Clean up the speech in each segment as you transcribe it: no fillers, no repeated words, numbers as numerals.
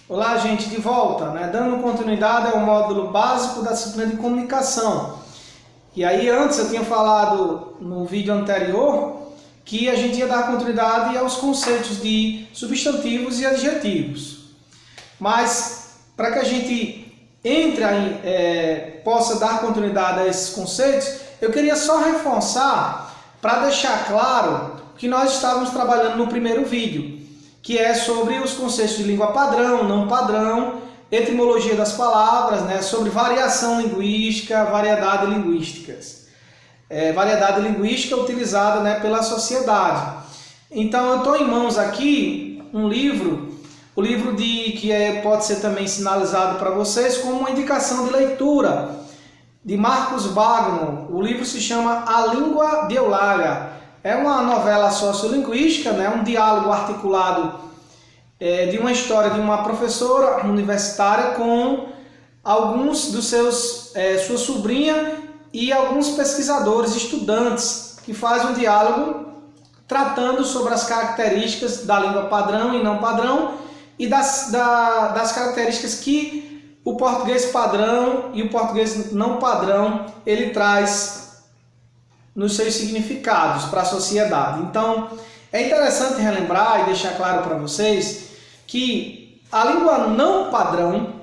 Olá, gente, de volta, né? Dando continuidade ao módulo básico da disciplina de comunicação. E aí, antes eu tinha falado no vídeo anterior que a gente ia dar continuidade aos conceitos de substantivos e adjetivos. Mas, para que a gente possa dar continuidade a esses conceitos, eu queria só reforçar para deixar claro que nós estávamos trabalhando no primeiro vídeo, que é sobre os conceitos de língua padrão, não padrão, etimologia das palavras, né, sobre variação linguística, variedade linguística utilizada, né, pela sociedade. Então eu estou em mãos aqui um livro, o livro pode ser também sinalizado para vocês como uma indicação de leitura, de Marcos Wagner. O livro se chama A Língua de Eulalia. É uma novela sociolinguística, né? Um diálogo articulado de uma história de uma professora universitária com alguns dos sua sobrinha e alguns pesquisadores, estudantes, que fazem um diálogo tratando sobre as características da língua padrão e não padrão e das características que o português padrão e o português não padrão ele traz nos seus significados para a sociedade. Então, é interessante relembrar e deixar claro para vocês que a língua não padrão,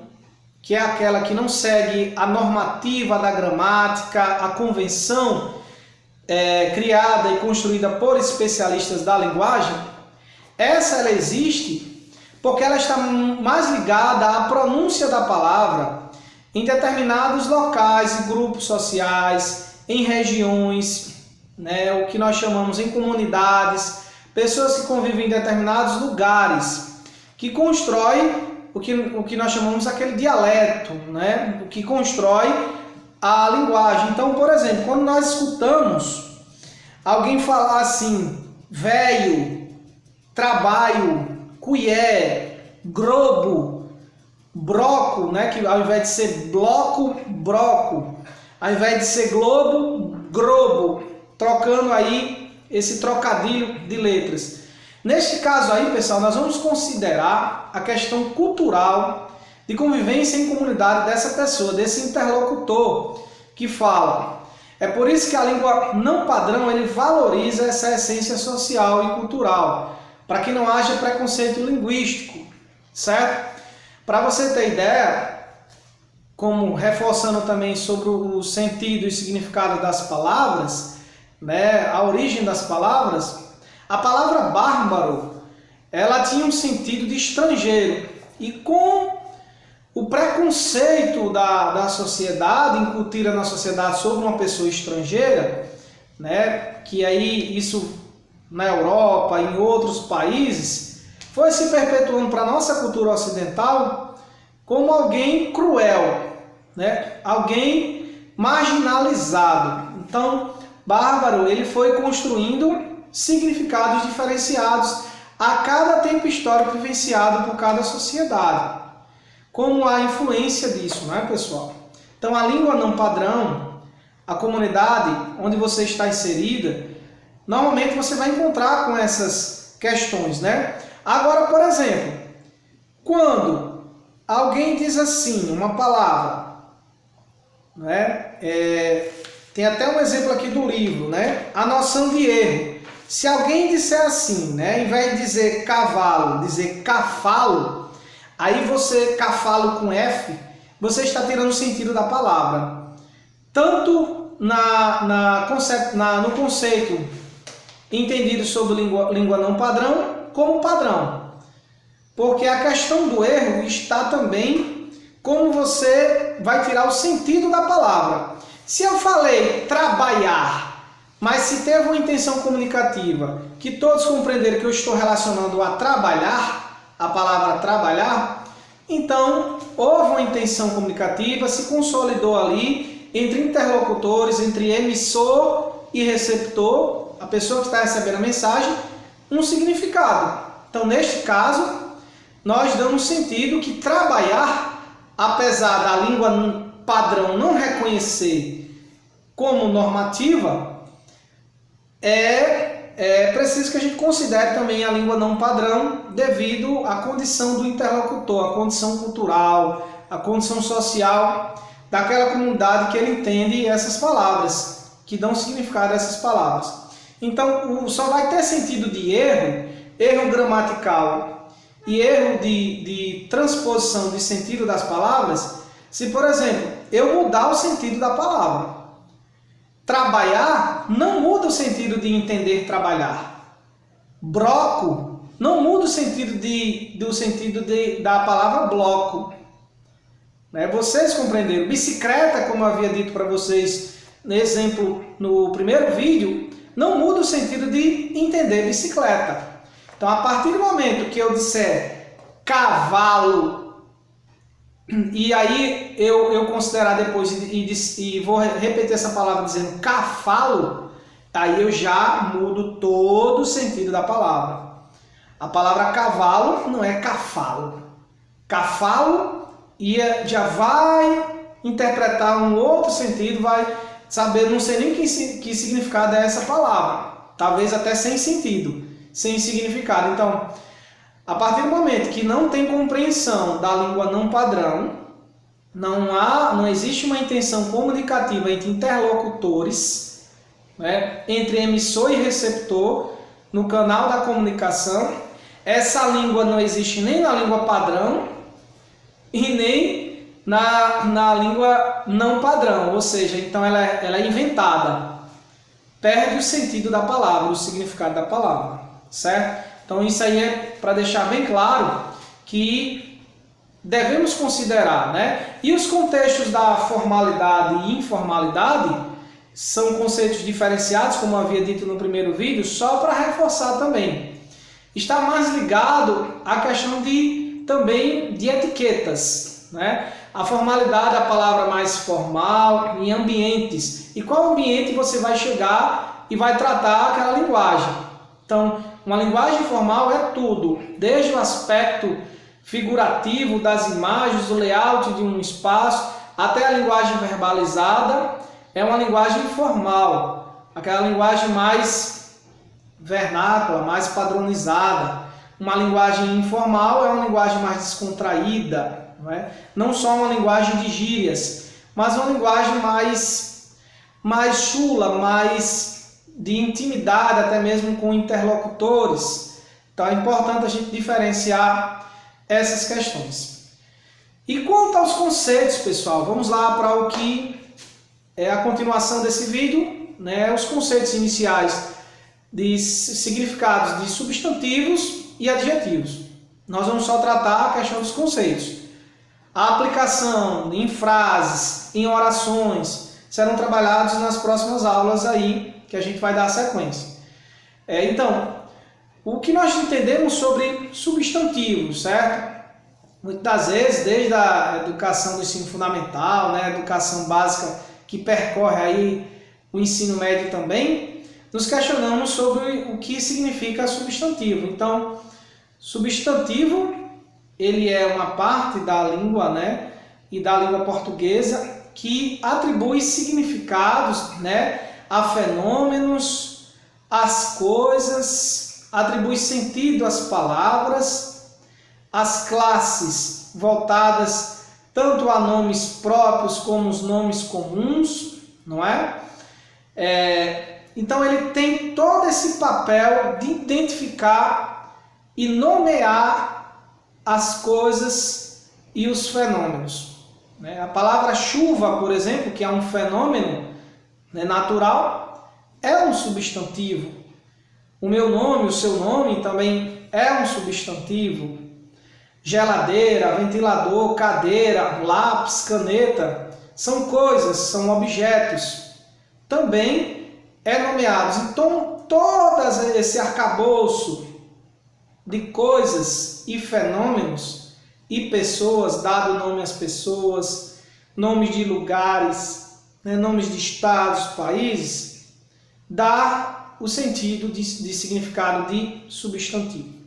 que é aquela que não segue a normativa da gramática, a convenção criada e construída por especialistas da linguagem, ela existe porque ela está mais ligada à pronúncia da palavra em determinados locais e grupos sociais, em regiões, né, o que nós chamamos em comunidades, pessoas que convivem em determinados lugares, que constrói o que nós chamamos aquele dialeto, né, o que constrói a linguagem. Então, por exemplo, quando nós escutamos alguém falar assim, velho, trabalho, colher, globo, broco, né, que ao invés de ser bloco, broco, ao invés de ser globo, grobo, trocando aí esse trocadilho de letras. Neste caso aí, pessoal, nós vamos considerar a questão cultural de convivência em comunidade dessa pessoa, desse interlocutor que fala. É por isso que a língua não padrão, ele valoriza essa essência social e cultural, para que não haja preconceito linguístico, certo? Para você ter ideia, como reforçando também sobre o sentido e significado das palavras, né, a origem das palavras, a palavra bárbaro, ela tinha um sentido de estrangeiro. E com o preconceito da sociedade, incutida na sociedade sobre uma pessoa estrangeira, né, que aí isso na Europa e em outros países, foi se perpetuando para a nossa cultura ocidental como alguém cruel, né? Alguém marginalizado. Então, bárbaro, ele foi construindo significados diferenciados a cada tempo histórico vivenciado por cada sociedade. Como a influência disso, não é, pessoal? Então, a língua não padrão, a comunidade onde você está inserida, normalmente você vai encontrar com essas questões, né? Agora, por exemplo, quando alguém diz assim, uma palavra, né? Tem até um exemplo aqui do livro, né? A noção de erro. Se alguém disser assim, né? Ao invés de dizer cavalo, dizer cafalo, aí você, cafalo com F, você está tirando o sentido da palavra. Tanto no conceito entendido sobre língua não padrão, como padrão. Porque a questão do erro está também como você vai tirar o sentido da palavra. Se eu falei trabalhar, mas se teve uma intenção comunicativa que todos compreenderam que eu estou relacionando a trabalhar, a palavra trabalhar, então houve uma intenção comunicativa, se consolidou ali entre interlocutores, entre emissor e receptor, a pessoa que está recebendo a mensagem, um significado. Então, neste caso, nós damos sentido que trabalhar, apesar da língua padrão não reconhecer como normativa, é é preciso que a gente considere também a língua não padrão devido à condição do interlocutor, a condição cultural, a condição social daquela comunidade que ele entende essas palavras, que dão significado a essas palavras. Então, só vai ter sentido de erro gramatical e erro de transposição de sentido das palavras, se, por exemplo, eu mudar o sentido da palavra. Trabalhar não muda o sentido de entender trabalhar. Broco não muda o sentido da palavra bloco. Vocês compreenderam? Bicicleta, como eu havia dito para vocês no exemplo no primeiro vídeo, não muda o sentido de entender bicicleta. Então, a partir do momento que eu disser cavalo, e aí eu considerar depois e vou repetir essa palavra dizendo cafalo, aí eu já mudo todo o sentido da palavra. A palavra cavalo não é cafalo. Cafalo já vai interpretar um outro sentido, vai saber, não sei nem que significado é essa palavra. Talvez até sem sentido, sem significado. Então, a partir do momento que não tem compreensão da língua não padrão, não existe uma intenção comunicativa entre interlocutores, entre emissor e receptor, no canal da comunicação, essa língua não existe nem na língua padrão e nem na língua não padrão, ou seja, então ela é inventada, perde o sentido da palavra, o significado da palavra, certo? Então isso aí é para deixar bem claro que devemos considerar, E os contextos da formalidade e informalidade são conceitos diferenciados, como eu havia dito no primeiro vídeo, só para reforçar também. Está mais ligado à questão também de etiquetas, A formalidade é a palavra mais formal em ambientes. E qual ambiente você vai chegar e vai tratar aquela linguagem? Então, uma linguagem formal é tudo, desde o aspecto figurativo das imagens, do layout de um espaço, até a linguagem verbalizada, é uma linguagem formal, aquela linguagem mais vernácula, mais padronizada. Uma linguagem informal é uma linguagem mais descontraída, não só uma linguagem de gírias, mas uma linguagem mais chula, mais de intimidade, até mesmo com interlocutores. Então é importante a gente diferenciar essas questões. E quanto aos conceitos, pessoal, vamos lá para o que é a continuação desse vídeo, os conceitos iniciais de significados de substantivos e adjetivos. Nós vamos só tratar a questão dos conceitos. A aplicação em frases, em orações, serão trabalhados nas próximas aulas aí, que a gente vai dar a sequência. Então, o que nós entendemos sobre substantivos, certo? Muitas das vezes, desde a educação do ensino fundamental, a educação básica que percorre aí o ensino médio também, nos questionamos sobre o que significa substantivo. Então, substantivo, ele é uma parte da língua, e da língua portuguesa que atribui significados, a fenômenos, às coisas, atribui sentido às palavras, às classes voltadas tanto a nomes próprios como os nomes comuns, não é? Então ele tem todo esse papel de identificar e nomear as coisas e os fenômenos. A palavra chuva, por exemplo, que é um fenômeno natural, é um substantivo. O meu nome, o seu nome também é um substantivo. Geladeira, ventilador, cadeira, lápis, caneta, são coisas, são objetos. Também é nomeados. Então, todo esse arcabouço de coisas e fenômenos e pessoas, dado nome às pessoas, nomes de lugares, nomes de estados, países, dá o sentido de significado de substantivo.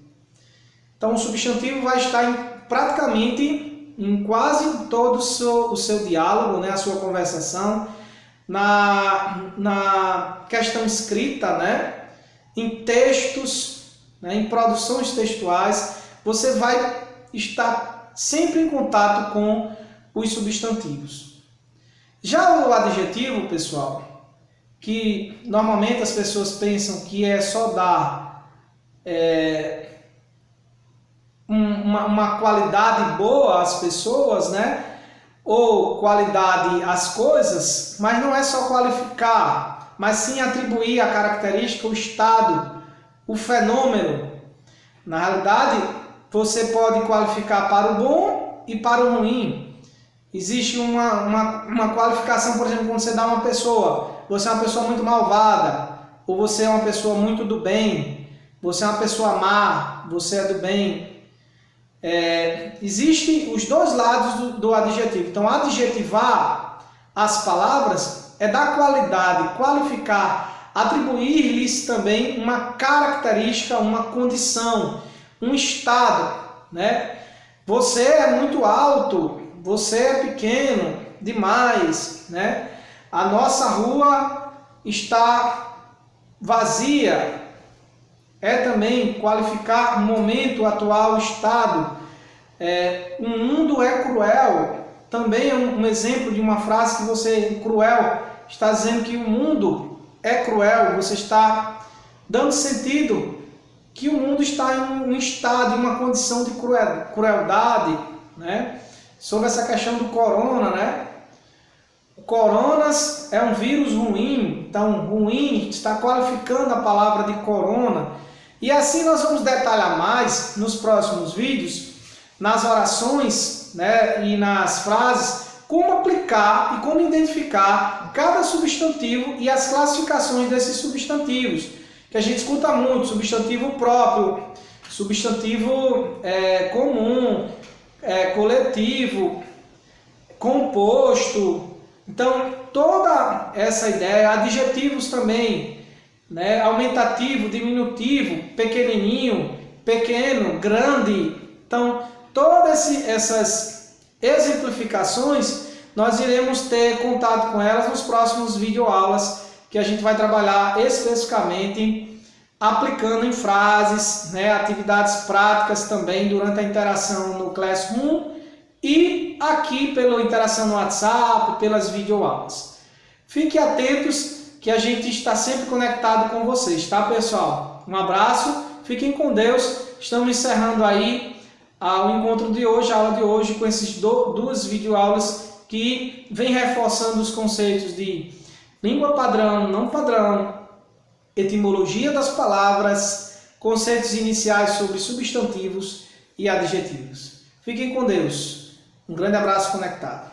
Então, o substantivo vai estar praticamente em quase todo o seu diálogo, a sua conversação, na questão escrita, em textos, né, em produções textuais, você vai estar sempre em contato com os substantivos. Já o adjetivo, pessoal, que normalmente as pessoas pensam que é só dar uma qualidade boa às pessoas, né? Ou qualidade às coisas, mas não é só qualificar, mas sim atribuir a característica, o estado, o fenômeno. Na realidade, você pode qualificar para o bom e para o ruim. Existe uma qualificação, por exemplo, quando você dá uma pessoa, você é uma pessoa muito malvada, ou você é uma pessoa muito do bem, você é uma pessoa má, você é do bem. Existem os dois lados do adjetivo. Então, adjetivar as palavras é dar qualidade, qualificar, atribuir-lhes também uma característica, uma condição, um estado, né? Você é muito alto, você é pequeno demais, né? A nossa rua está vazia. É também qualificar o momento atual, o estado. O mundo é cruel. Também é um exemplo de uma frase que você, cruel, está dizendo que o mundo é cruel. Você está dando sentido que o mundo está em um estado, em uma condição de crueldade, né? Sobre essa questão do corona, né? O coronas é um vírus ruim, então ruim está qualificando a palavra de corona. E assim nós vamos detalhar mais nos próximos vídeos, nas orações, né, e nas frases, como aplicar e como identificar cada substantivo e as classificações desses substantivos, que a gente escuta muito: substantivo próprio, substantivo comum, coletivo, composto. Então, toda essa ideia, adjetivos também, né? Aumentativo, diminutivo, pequenininho, pequeno, grande. Então, todas essas exemplificações, nós iremos ter contato com elas nos próximos videoaulas, que a gente vai trabalhar especificamente aplicando em frases, né? Atividades práticas também durante a interação no Classroom e aqui pela interação no WhatsApp, pelas videoaulas. Fiquem atentos que a gente está sempre conectado com vocês, tá, pessoal? Um abraço, fiquem com Deus. Estamos encerrando aí o encontro de hoje, a aula de hoje, com essas duas videoaulas que vem reforçando os conceitos de língua padrão, não padrão, etimologia das palavras, conceitos iniciais sobre substantivos e adjetivos. Fiquem com Deus. Um grande abraço conectado.